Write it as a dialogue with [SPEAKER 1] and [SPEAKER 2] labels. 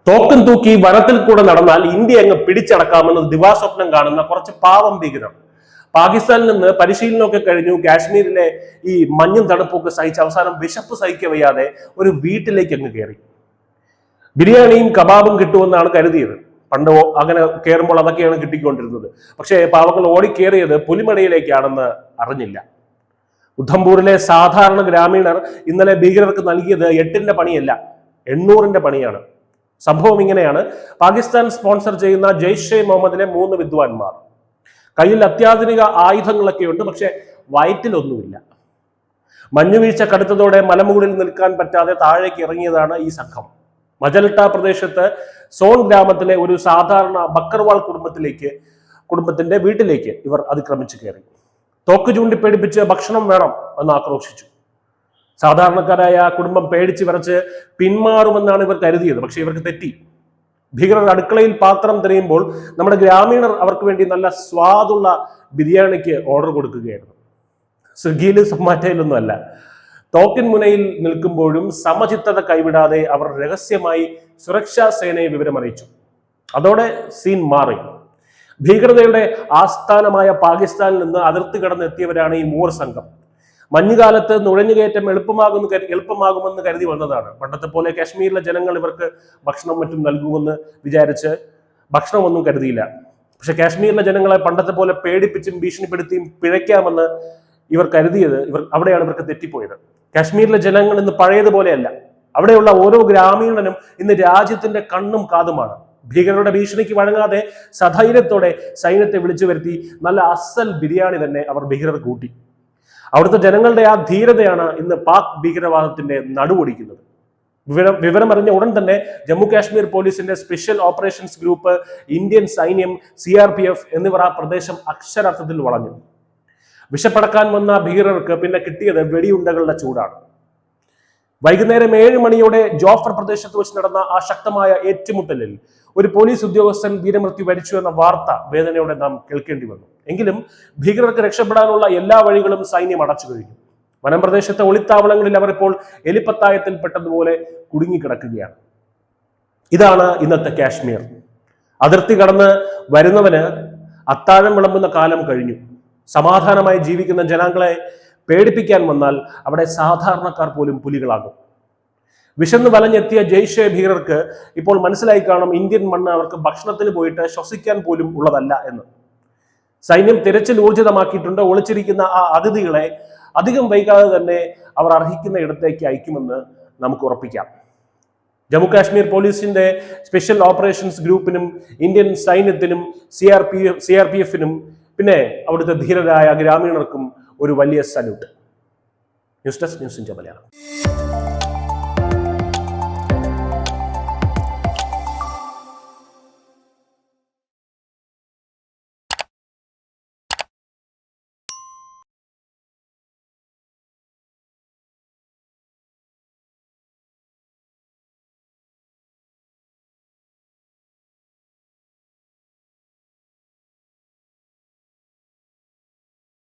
[SPEAKER 1] തോക്കും തൂക്കി വനത്തിൽ കൂടെ നടന്നാൽ ഇന്ത്യ അങ്ങ് പിടിച്ചടക്കാമെന്ന് ദിവാസ്വപ്നം കാണുന്ന കുറച്ച് പാവം ഭീകരർ പാകിസ്ഥാനിൽ നിന്ന് പരിശീലനമൊക്കെ കഴിഞ്ഞു കാശ്മീരിലെ ഈ മഞ്ഞും തണുപ്പൊക്കെ സഹിച്ച് അവസാനം വിശപ്പ് സഹിക്കവയ്യാതെ ഒരു വീട്ടിലേക്ക് അങ്ങ് കയറി. ബിരിയാണിയും കബാബും കിട്ടുമെന്നാണ് കരുതിയത്. പണ്ട് അങ്ങനെ കയറുമ്പോൾ അതൊക്കെയാണ് കിട്ടിക്കൊണ്ടിരുന്നത്. പക്ഷേ പാവങ്ങൾ ഓടിക്കേറിയത് പുലിമടയിലേക്കാണെന്ന് അറിഞ്ഞില്ല. ഉധംപൂരിലെ സാധാരണ ഗ്രാമീണർ ഇന്നലെ ഭീകരർക്ക് നൽകിയത് 8ന്റെ പണിയല്ല, 800ന്റെ പണിയാണ്. സംഭവം ഇങ്ങനെയാണ്. പാകിസ്ഥാൻ സ്പോൺസർ ചെയ്യുന്ന ജെയ്ഷെ മുഹമ്മദിലെ 3 വിദ്വാൻമാർ, കയ്യിൽ അത്യാധുനിക ആയുധങ്ങളൊക്കെ ഉണ്ട്, പക്ഷെ വയറ്റിലൊന്നുമില്ല. മഞ്ഞുവീഴ്ച കടുത്തതോടെ മലമുകളിൽ നിൽക്കാൻ പറ്റാതെ താഴേക്ക് ഇറങ്ങിയതാണ് ഈ സംഘം. മജൽട്ട പ്രദേശത്ത് സോൺ ഗ്രാമത്തിലെ ഒരു സാധാരണ ബക്കർവാൾ കുടുംബത്തിന്റെ വീട്ടിലേക്ക് ഇവർ അതിക്രമിച്ചു കയറി. തോക്ക് ചൂണ്ടി പേടിപ്പിച്ച് ഭക്ഷണം വേണം എന്ന് ആക്രോശിച്ചു. സാധാരണക്കാരായ കുടുംബം പേടിച്ച് വിറച്ച് പിന്മാറുമെന്നാണ് ഇവർ കരുതിയത്. പക്ഷെ ഇവർക്ക് തെറ്റി. ഭീകരർ അടുക്കളയിൽ പാത്രം തിരയുമ്പോൾ നമ്മുടെ ഗ്രാമീണർ അവർക്ക് വേണ്ടി നല്ല സ്വാദുള്ള ബിരിയാണിക്ക് ഓർഡർ കൊടുക്കുകയായിരുന്നു. സ്വിഗ്ഗിയിലും സൊമാറ്റോയിലൊന്നും അല്ല. തോക്കിൻ മുനയിൽ നിൽക്കുമ്പോഴും സമചിത്തത കൈവിടാതെ അവർ രഹസ്യമായി സുരക്ഷാ സേനയെ വിവരമറിയിച്ചു. അതോടെ സീൻ മാറി. ഭീകരതയുടെ ആസ്ഥാനമായ പാകിസ്ഥാനിൽ നിന്ന് അതിർത്തി കടന്നെത്തിയവരാണ് ഈ 3 സംഘം. മഞ്ഞുകാലത്ത് നുഴഞ്ഞുകയറ്റം എളുപ്പമാകുമെന്ന് കരുതി വന്നതാണ്. പണ്ടത്തെ പോലെ കാശ്മീരിലെ ജനങ്ങൾ ഇവർക്ക് ഭക്ഷണം മറ്റും നൽകുമെന്ന് വിചാരിച്ച് ഭക്ഷണമൊന്നും കരുതിയില്ല. പക്ഷെ കാശ്മീരിലെ ജനങ്ങളെ പണ്ടത്തെ പോലെ പേടിപ്പിച്ചും ഭീഷണിപ്പെടുത്തിയും പിഴയ്ക്കാമെന്ന് ഇവർ കരുതിയത് അവിടെയാണ് ഇവർക്ക് തെറ്റിപ്പോയത്. കാശ്മീരിലെ ജനങ്ങൾ ഇന്ന് പഴയതുപോലെയല്ല. അവിടെയുള്ള ഓരോ ഗ്രാമീണനും ഇന്ന് രാജ്യത്തിന്റെ കണ്ണും കാതുമാണ്. ഭീകരരുടെ ഭീഷണിക്ക് വഴങ്ങാതെ സധൈര്യത്തോടെ സൈന്യത്തെ വിളിച്ചു വരുത്തി നല്ല അസൽ ബിരിയാണി തന്നെ അവർ ഭീകരർ കൂട്ടി. അവിടുത്തെ ജനങ്ങളുടെ ആ ധീരതയാണ് ഇന്ന് പാക് ഭീകരവാദത്തിന്റെ നടുവൊടിക്കുന്നത്. വിവരം അറിഞ്ഞ ഉടൻ തന്നെ ജമ്മു കാശ്മീർ പോലീസിന്റെ സ്പെഷ്യൽ ഓപ്പറേഷൻസ് ഗ്രൂപ്പ്, ഇന്ത്യൻ സൈന്യം, CRPF എന്നിവർ ആ പ്രദേശം അക്ഷരാർത്ഥത്തിൽ വളഞ്ഞു. വിശപ്പടക്കാൻ വന്ന ഭീകരർക്ക് പിന്നെ കിട്ടിയത് വെടിയുണ്ടകളുടെ ചൂടാണ്. വൈകുന്നേരം 7 മണിയോടെ ജോഫർ പ്രദേശത്ത് വെച്ച് നടന്ന ആ ശക്തമായ ഏറ്റുമുട്ടലിൽ ഒരു പോലീസ് ഉദ്യോഗസ്ഥൻ വീരമൃത്യു വരിച്ചു എന്ന വാർത്ത വേദനയോടെ നാം കേൾക്കേണ്ടി വന്നു. എങ്കിലും ഭീകരർക്ക് രക്ഷപ്പെടാനുള്ള എല്ലാ വഴികളും സൈന്യം അടച്ചു കഴിഞ്ഞു. വനംപ്രദേശത്തെ ഒളിത്താവളങ്ങളിൽ അവർ ഇപ്പോൾ എലിപ്പത്തായത്തിൽ പെട്ടതുപോലെ കുടുങ്ങിക്കിടക്കുകയാണ്. ഇതാണ് ഇന്നത്തെ കാശ്മീർ. അതിർത്തി കടന്ന് വരുന്നവന് അത്താഴം വിളമ്പുന്ന കാലം കഴിഞ്ഞു. സമാധാനമായി ജീവിക്കുന്ന ജനങ്ങളെ പേടിപ്പിക്കാൻ വന്നാൽ അവിടെ സാധാരണക്കാർ പോലും പുലികളാകും. വിശന്ന് വലഞ്ഞെത്തിയ ജെയ്ഷെ ഭീകരർക്ക് ഇപ്പോൾ മനസ്സിലായി കാണും ഇന്ത്യൻ മണ്ണ് അവർക്ക് ഭക്ഷണത്തിന് പോയിട്ട് ശ്വസിക്കാൻ പോലും ഉള്ളതല്ല എന്ന്. സൈന്യം തിരച്ചിൽ ഊർജിതമാക്കിയിട്ടുണ്ട്. ഒളിച്ചിരിക്കുന്ന ആ അതിഥികളെ അധികം വൈകാതെ തന്നെ അവർ അർഹിക്കുന്ന ഇടത്തേക്ക് അയക്കുമെന്ന് നമുക്ക് ഉറപ്പിക്കാം. ജമ്മു കാശ്മീർ പോലീസിന്റെ സ്പെഷ്യൽ ഓപ്പറേഷൻസ് ഗ്രൂപ്പിനും ഇന്ത്യൻ സൈന്യത്തിനും CRPFനും പിന്നെ അവിടുത്തെ ധീരരായ ഗ്രാമീണർക്കും ഒരു വലിയ salute. News desk, news India Malayalam.